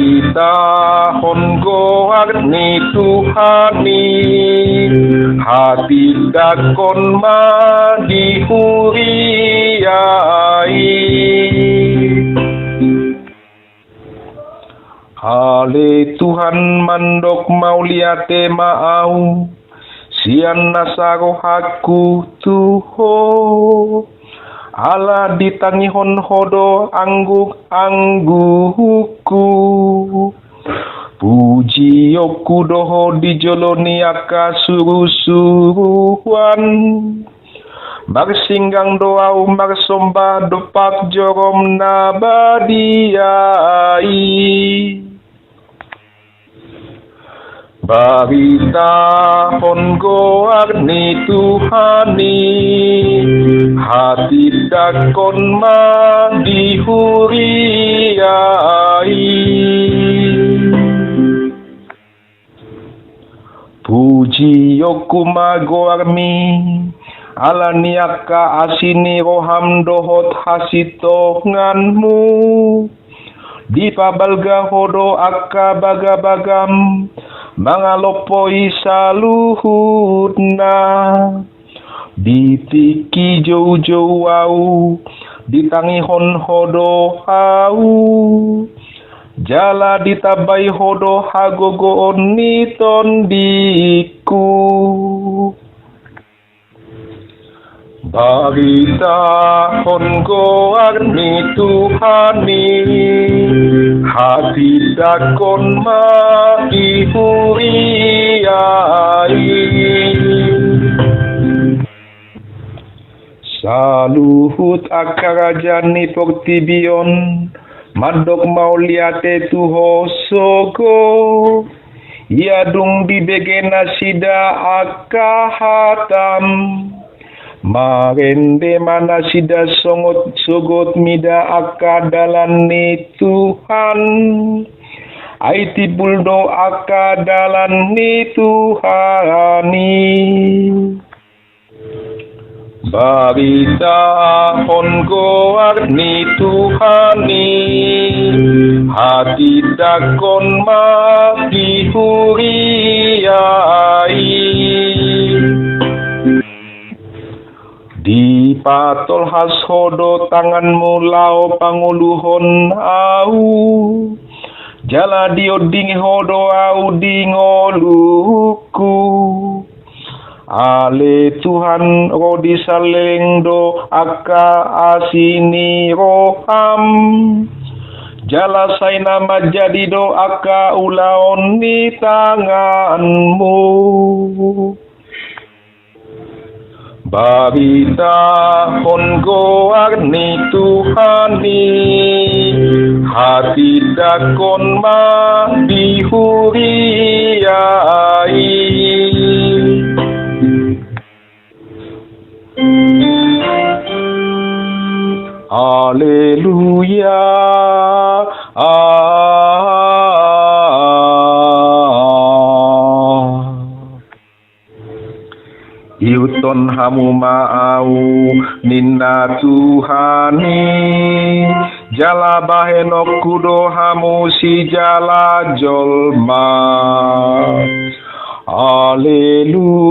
Baritahon goarni Tuhani, hati dakon ma dihuriai. Hale Tuhan mandok mauliate maau, sian nasaro haku tuho. Ala ditangihon hodo angguk angguku, puji yoku doho dijoloni aka suru-suruan. Marsinggang doau marsomba dopak jorom nabadiai. Baritahon goarni Tuhani, hati dakon ma dihuriai. Puji yoku magoarmi, alaniaka asini roham dohot hasitonganmu. Di pabalga hodo aka bagabagam, mangalopoi saluhutna. Ditiki jauh-jauh au, ditangihon hodo au. Jala ditabai hodo hagogo oniton diku. Baritahon goarni Tuhani, hati dakon ma dihuriai. Saluhut akarajani portibion, madok mauliate tuho sogo. Iadung dibegena sida akahatam, marende mana sida songot sogot mida akadalan ni Tuhan. Aiti buldo akadalan ni Tuhani. Baritahon goarni Tuhani, hati dakon ma dihuriai. Di patol has hodo tanganmu lao panguluhon au. Jala dioding hodo au dingoluku. Ale Tuhan rodi saleng do aka asini roham. Jala saina majadi do aka ulaon ni tanganmu. Baritahon goarni Tuhani, hati dakon ma dihuriai. Haleluya. Iuton hamu mau ninna Tuhani, jala bahenok kudo hamu si jala jolma. Haleluya.